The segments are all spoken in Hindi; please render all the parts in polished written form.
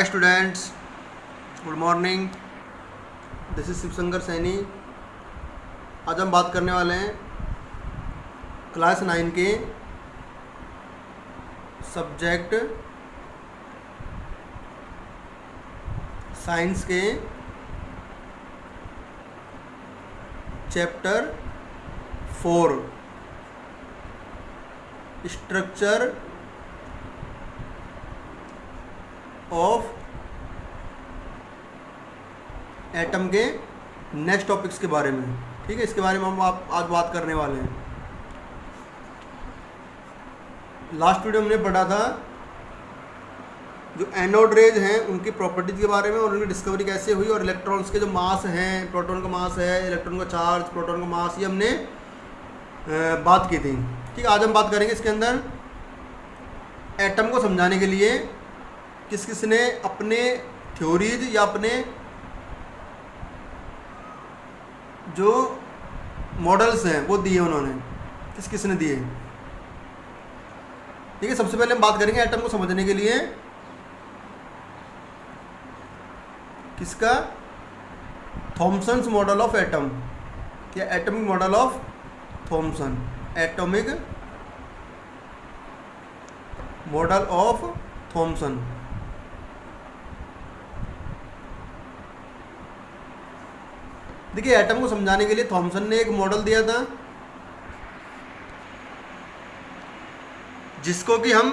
Hi students, good morning. This is Shivshankar Saini. आज हम बात करने वाले हैं क्लास 9 के सब्जेक्ट साइंस के चैप्टर 4 स्ट्रक्चर ऑफ एटम के नेक्स्ट टॉपिक्स के बारे में। ठीक है, इसके बारे में हम आज बात करने वाले हैं। लास्ट वीडियो हमने पढ़ा था जो एनोड रेज हैं उनकी प्रॉपर्टीज के बारे में और उनकी डिस्कवरी कैसे हुई, और इलेक्ट्रॉन्स के जो मास हैं, प्रोटॉन का मास है, इलेक्ट्रॉन का चार्ज, प्रोटॉन का मास, ये हमने बात की थी। ठीक है, आज हम बात करेंगे इसके अंदर एटम को समझाने के लिए किस किस ने अपने थ्योरीज या अपने जो मॉडल्स हैं वो दिए, उन्होंने किस किस ने दिए। ठीक है, सबसे पहले हम बात करेंगे एटम को समझने के लिए किसका, थॉमसन्स मॉडल ऑफ एटम या atomic model of Thomson, atomic model of Thomson. देखिए, एटम को समझाने के लिए थॉमसन ने एक मॉडल दिया था जिसको कि हम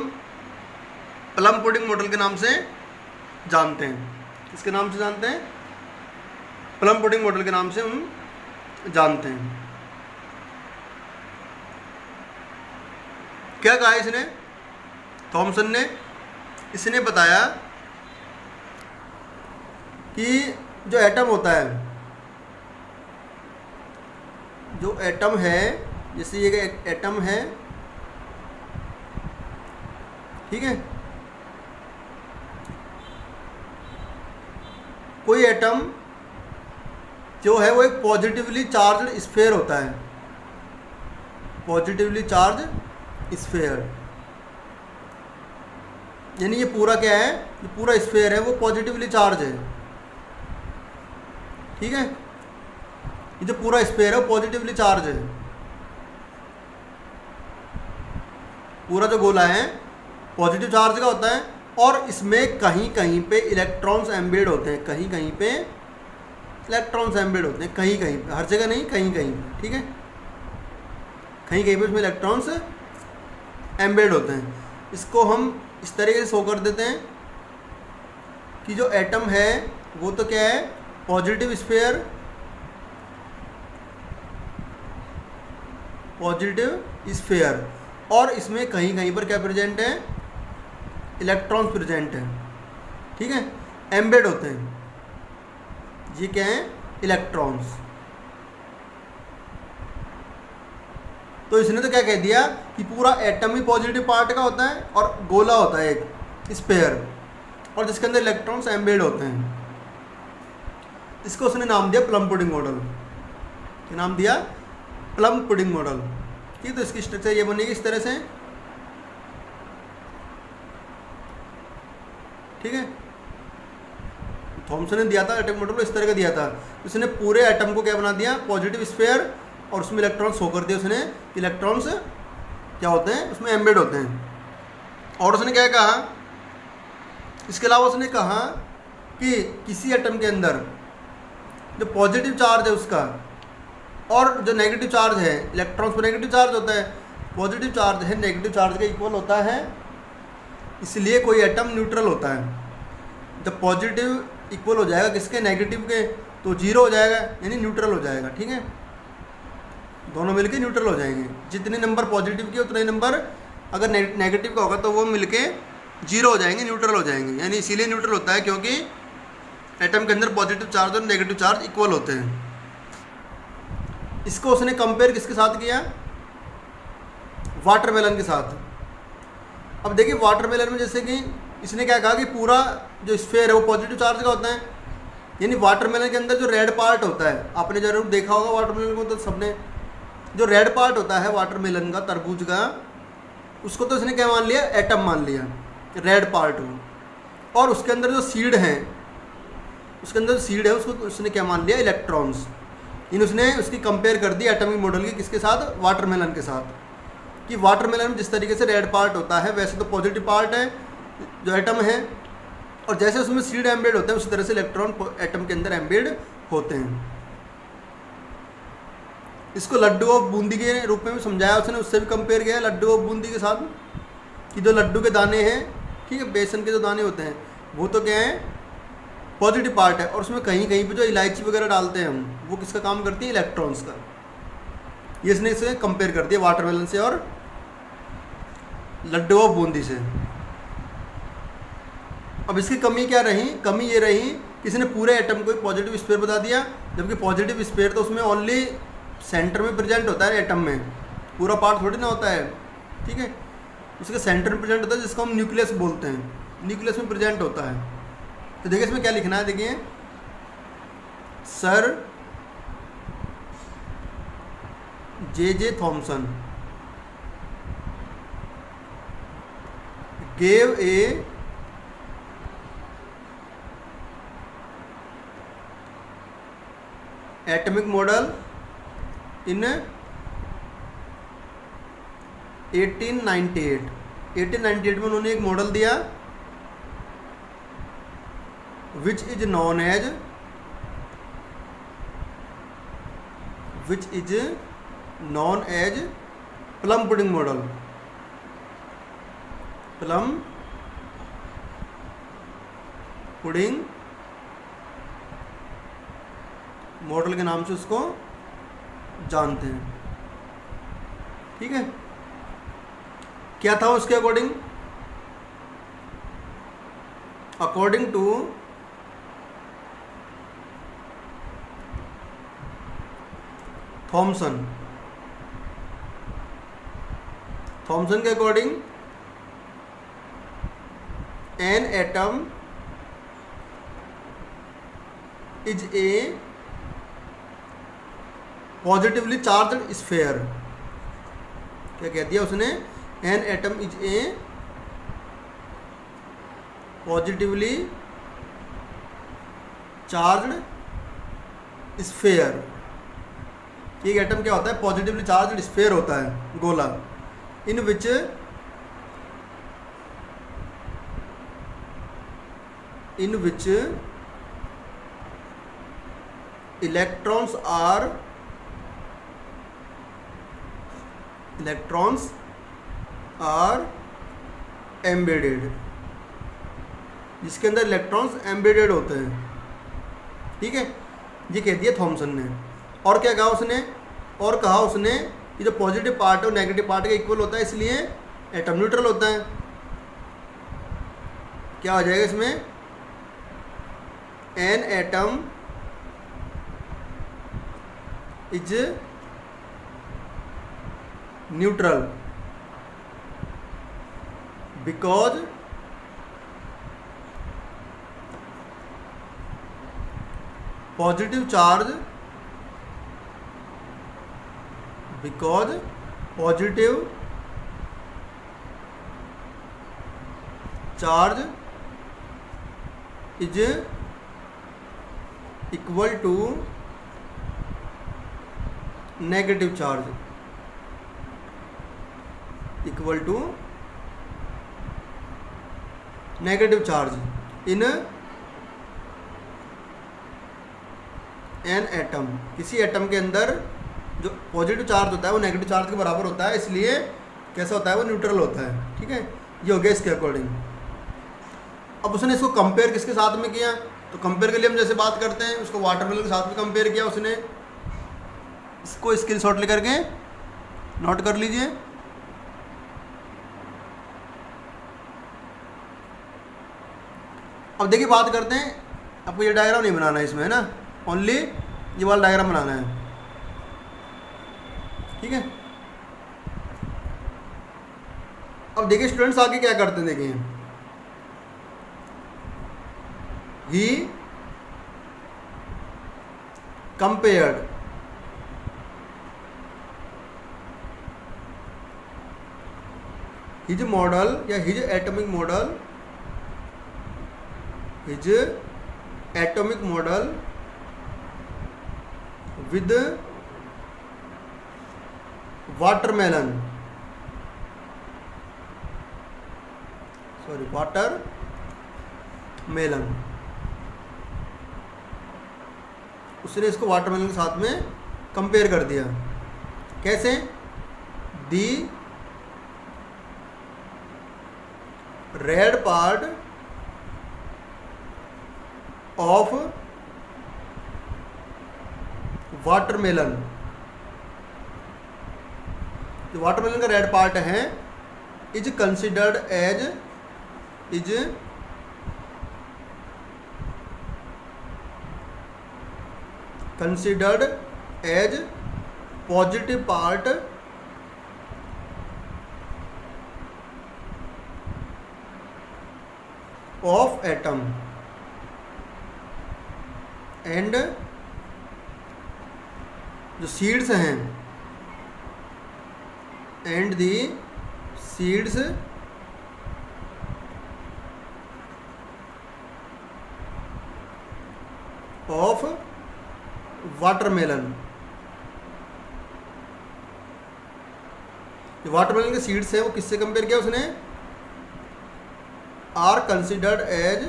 प्लम पुडिंग मॉडल के नाम से जानते हैं। किसके नाम से जानते हैं? प्लम पुडिंग मॉडल के नाम से हम जानते हैं। क्या कहा इसने? थॉमसन ने इसने बताया कि जो एटम होता है, जो एटम है, जैसे ये एटम है, ठीक है, कोई एटम जो है वो एक पॉजिटिवली चार्ज स्फीयर होता है। पॉजिटिवली चार्ज स्फीयर यानी ये पूरा क्या है, ये पूरा स्फीयर है वो पॉजिटिवली चार्ज है। ठीक है, ये जो पूरा स्फीयर है वो पॉजिटिवली चार्ज है। पूरा जो गोला है पॉजिटिव चार्ज का होता है और इसमें कहीं कहीं पे इलेक्ट्रॉन्स एम्बेड होते हैं। कहीं कहीं पे इलेक्ट्रॉन्स एम्बेड होते हैं, कहीं कहीं पे, हर जगह नहीं, कहीं कहीं पे। ठीक है, कहीं कहीं पे इसमें इलेक्ट्रॉन्स एम्बेड होते हैं। इसको हम इस तरीके से शो कर देते हैं कि जो एटम है वो तो क्या है, पॉजिटिव स्फीयर, पॉजिटिव स्फीयर, और इसमें कहीं कहीं पर क्या प्रेजेंट है, इलेक्ट्रॉन्स प्रेजेंट है। ठीक है, एम्बेड होते हैं। ये क्या है, इलेक्ट्रॉन्स। तो इसने तो क्या कह दिया कि पूरा एटम ही पॉजिटिव पार्ट का होता है और गोला होता है एक स्फीयर, और जिसके अंदर इलेक्ट्रॉन्स एम्बेड होते हैं। इसको उसने नाम दिया प्लम पुडिंग मॉडल। क्या नाम दिया? Plum pudding model. ठीक, तो इसकी स्ट्रक्चर ये बनेगी इस तरह से। ठीक है, थॉमसन ने दिया था एटॉमिक मॉडल को इस तरह का दिया था। उसने पूरे एटम को क्या बना दिया, पॉजिटिव स्फीयर, और उसमें इलेक्ट्रॉन्स शो कर दिया उसने। इलेक्ट्रॉन्स क्या होते हैं, उसमें एम्बेड होते हैं। और उसने क्या कहा, इसके अलावा उसने कहा कि किसी एटम के अंदर जो पॉजिटिव चार्ज है उसका और जो नेगेटिव चार्ज है, इलेक्ट्रॉन्स पर नेगेटिव चार्ज होता है, पॉजिटिव चार्ज है नेगेटिव चार्ज के इक्वल होता है, इसलिए कोई एटम न्यूट्रल होता है। जब पॉजिटिव इक्वल हो जाएगा किसके, नेगेटिव के, तो जीरो हो जाएगा, यानी न्यूट्रल हो जाएगा। ठीक है, दोनों मिलके न्यूट्रल हो जाएंगे। जितने नंबर पॉजिटिव के उतने नंबर अगर नेगेटिव का होगा तो वो मिलके जीरो हो जाएंगे, न्यूट्रल हो जाएंगे। यानी इसीलिए न्यूट्रल होता है क्योंकि एटम के अंदर पॉजिटिव चार्ज और नेगेटिव चार्ज इक्वल होते हैं। इसको उसने कंपेयर किसके साथ किया, वाटरमेलन के साथ। अब देखिए, वाटरमेलन में जैसे कि इसने क्या कहा कि पूरा जो स्फीयर है वो पॉजिटिव चार्ज का होता है, यानी वाटरमेलन के अंदर जो रेड पार्ट होता है, आपने जरूर देखा होगा वाटरमेलन को, तो सबने जो रेड पार्ट होता है वाटरमेलन का, तरबूज का, उसको तो इसने क्या मान लिया, एटम मान लिया, रेड पार्ट को। और उसके अंदर जो सीड है, उसके अंदर जो सीड है उसको उसने क्या मान लिया, इलेक्ट्रॉन्स। इन उसने उसकी कंपेयर कर दी एटॉमिक मॉडल की किसके साथ, वाटरमेलन के साथ, कि वाटरमेलन में जिस तरीके से रेड पार्ट होता है वैसे तो पॉजिटिव पार्ट है जो एटम है, और जैसे उसमें सीड एम्बेड होते हैं उसी तरह से इलेक्ट्रॉन एटम के अंदर एम्बेड होते हैं। इसको लड्डू ऑफ बूंदी के रूप में भी समझाया उसने, उससे भी कंपेयर किया लड्डू ऑफ बूंदी के साथ, कि जो लड्डू के दाने हैं, ठीक है, बेसन के जो दाने होते हैं वो तो क्या है, पॉजिटिव पार्ट है, और उसमें कहीं कहीं पे जो इलायची वगैरह डालते हैं हम, वो किसका काम करती है, इलेक्ट्रॉन्स का। ये इसने इसे कंपेयर कर दिया वाटरमेलन से और लड्डू ऑफ बूंदी से। अब इसकी कमी क्या रही, कमी ये रही कि इसने पूरे एटम को एक पॉजिटिव स्फीयर बता दिया, जबकि पॉजिटिव स्फीयर तो उसमें ओनली सेंटर में प्रेजेंट होता है एटम में, पूरा पार्ट थोड़ी ना होता है, ठीक है, उसके सेंटर में प्रेजेंट होता है जिसको हम न्यूक्लियस बोलते हैं, न्यूक्लियस में प्रेजेंट होता है। तो देखिए इसमें क्या लिखना है, देखिए sir J Thomson gave a atomic model in 1898 में उन्होंने एक मॉडल दिया which is known as plum pudding model, plum pudding model के नाम से उसको जानते हैं, ठीक है। क्या था उसके अकॉर्डिंग, अकॉर्डिंग टू थॉमसन के according an atom is a positively charged sphere। क्या कह दिया उसने, an atom is a positively charged sphere। एक एटम क्या होता है, पॉजिटिवली चार्ज्ड स्फीयर होता है, गोला, इन विच electrons are embedded, जिसके अंदर इलेक्ट्रॉन्स एम्बेडेड होते हैं, ठीक है, ये कह दिया थॉमसन ने। और क्या कहा उसने, और कहा उसने कि जो पॉजिटिव पार्ट और नेगेटिव पार्ट का इक्वल होता है, इसलिए एटम न्यूट्रल होता है। क्या हो जाएगा इसमें, an atom is neutral because positive charge is equal to negative charge, in an atom। किसी एटम के अंदर जो पॉजिटिव चार्ज होता है वो नेगेटिव चार्ज के बराबर होता है, इसलिए कैसा होता है, वो न्यूट्रल होता है, ठीक है। ये हो गया इसके अकॉर्डिंग। अब उसने इसको कंपेयर किसके साथ में किया, तो कंपेयर के लिए हम जैसे बात करते हैं, उसको वाटरमेलन के साथ में कंपेयर किया उसने। इसको स्क्रीनशॉट लेकर के नोट कर लीजिए। अब देखिए बात करते हैं, आपको ये डायग्राम नहीं बनाना है इसमें, है ना, ओनली ये वाला डायग्राम बनाना है, ठीक है। अब देखिए स्टूडेंट्स आगे क्या करते हैं, देखिए he compared his model या his atomic model his atomic model with watermelon उसने इसको वाटरमेलन के साथ में कंपेयर कर दिया। कैसे? The red part of watermelon, जो वाटरमेलन का रेड पार्ट है, is considered as positive part of atom and जो सीड्स हैं and the seeds of watermelon, जो वाटरमेलन के सीड्स हैं वो किससे कंपेयर किया उसने? Are considered as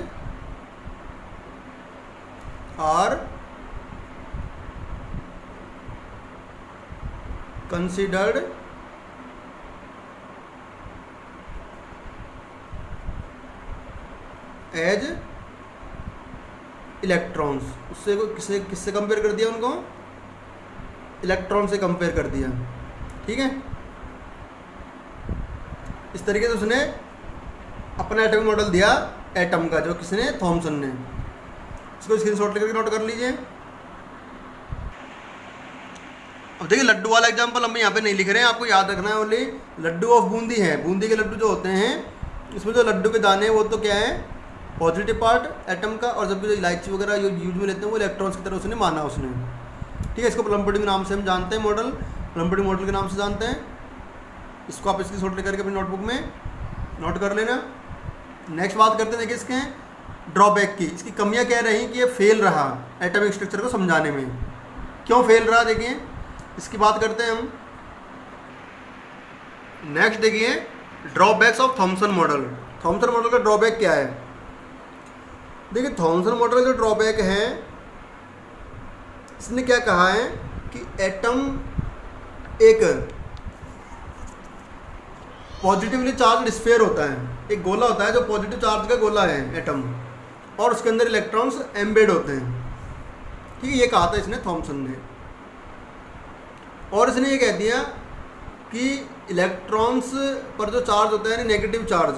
electrons. उससे किससे कंपेयर कर दिया उनको? इलेक्ट्रॉन से कंपेयर कर दिया। ठीक है, इस तरीके से उसने अपना एटॉमिक मॉडल दिया एटम का, जो किसने? थॉमसन ने। इसको स्क्रीनशॉट लेकर नोट कर लीजिए। अब देखिए लड्डू वाला एग्जांपल हम यहाँ पे नहीं लिख रहे हैं, आपको याद रखना है ओनली लड्डू ऑफ बूंदी है। बूंदी के लड्डू जो होते हैं इसमें जो लड्डू के दाने हैं वो तो क्या है? पॉजिटिव पार्ट एटम का, और जब भी जो इलायची वगैरह जो यूज में लेते हैं वो इलेक्ट्रॉन्स की तरह उसने माना उसने। ठीक है, इसको प्लम्पडी के नाम से हम जानते हैं, मॉडल प्लम्पडी मॉडल के नाम से जानते हैं। इसको आप इसकी शॉर्ट लेकर के अपनी नोटबुक में नोट कर लेना। नेक्स्ट बात करते हैं, देखिए इसके ड्रॉबैक की। इसकी कमियां कह रही कि ये फेल रहा एटॉमिक स्ट्रक्चर को समझाने में। क्यों फेल रहा देखिए, इसकी बात करते हैं हम। नेक्स्ट देखिए drawbacks of Thompson model. Thompson model का ड्रॉबैक क्या है? देखिए थॉमसन मॉडल का जो ड्रॉबैक है, इसने क्या कहा है कि एटम एक पॉजिटिवली चार्ज स्फीयर होता है, एक गोला होता है जो पॉजिटिव चार्ज का गोला है एटम, और उसके अंदर इलेक्ट्रॉन्स एम्बेड होते हैं। ठीक है, ये कहा था इसने थॉमसन ने। और इसने ये कह दिया कि इलेक्ट्रॉन्स पर जो चार्ज होता है यानी नेगेटिव चार्ज,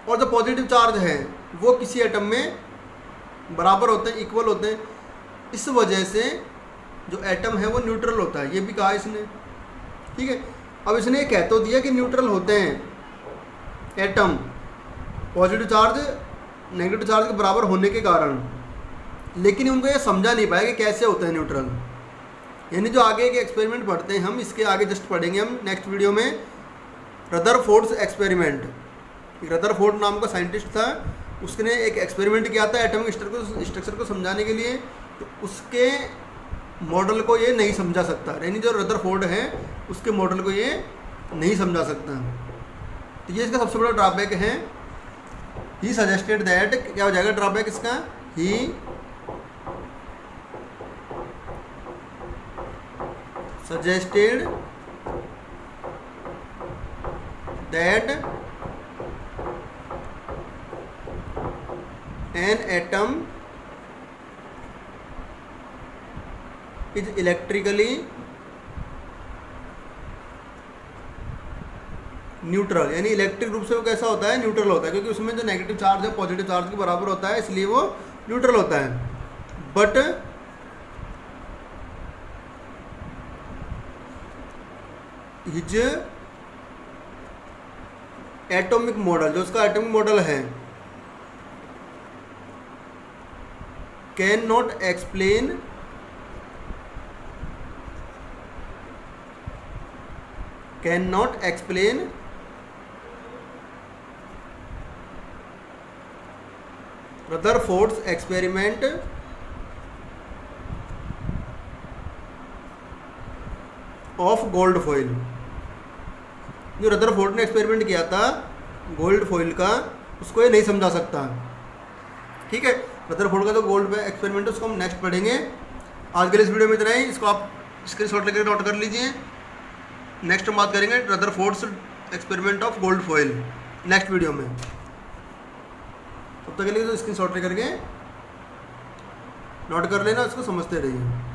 और जो पॉजिटिव चार्ज है वो किसी एटम में बराबर होते हैं, इक्वल होते हैं। इस वजह से जो एटम है वो न्यूट्रल होता है, ये भी कहा इसने। ठीक है, अब इसने ये कह तो दिया कि न्यूट्रल होते हैं atom positive charge negative charge के बराबर होने के कारण, लेकिन उनको ये समझा नहीं पाया कि कैसे होते हैं न्यूट्रल। यानी जो आगे के एक्सपेरिमेंट पढ़ते हैं हम, इसके आगे जस्ट पढ़ेंगे हम नेक्स्ट वीडियो में रदरफोर्ड्स एक्सपेरिमेंट। रदरफोर्ड नाम का साइंटिस्ट था, उसने एक एक्सपेरिमेंट किया था एटॉमिक स्ट्रक्चर को समझाने के लिए, तो उसके मॉडल को ये नहीं समझा सकता। यानी जो रदरफोर्ड है उसके मॉडल को ये नहीं समझा सकता। तो ये इसका सबसे बड़ा ड्रॉबैक है। ही सजेस्टेड दैट, क्या हो जाएगा ड्रॉबैक इसका? ही suggested that an atom is electrically neutral, यानी इलेक्ट्रिक रूप से वो कैसा होता है? न्यूट्रल होता है, क्योंकि उसमें जो नेगेटिव चार्ज है पॉजिटिव चार्ज के बराबर होता है, इसलिए वो न्यूट्रल होता है। बट हिज एटॉमिक मॉडल, जो उसका एटॉमिक मॉडल है, can not explain Rutherford's experiment of gold foil. जो रदरफोर्ड ने एक्सपेरिमेंट किया था गोल्ड फॉइल का, उसको ये नहीं समझा सकता। ठीक है, रदरफोर्ड का जो गोल्ड एक्सपेरिमेंट है उसको हम नेक्स्ट पढ़ेंगे। आज के लिए इस वीडियो में इतना ही, इसको आप स्क्रीनशॉट लेकर नोट कर लीजिए। नेक्स्ट हम बात करेंगे Rutherford's experiment of gold foil next video में। तब तक के लिए तो स्क्रीनशॉट लेकर के नोट कर लेना, उसको समझते रहिए।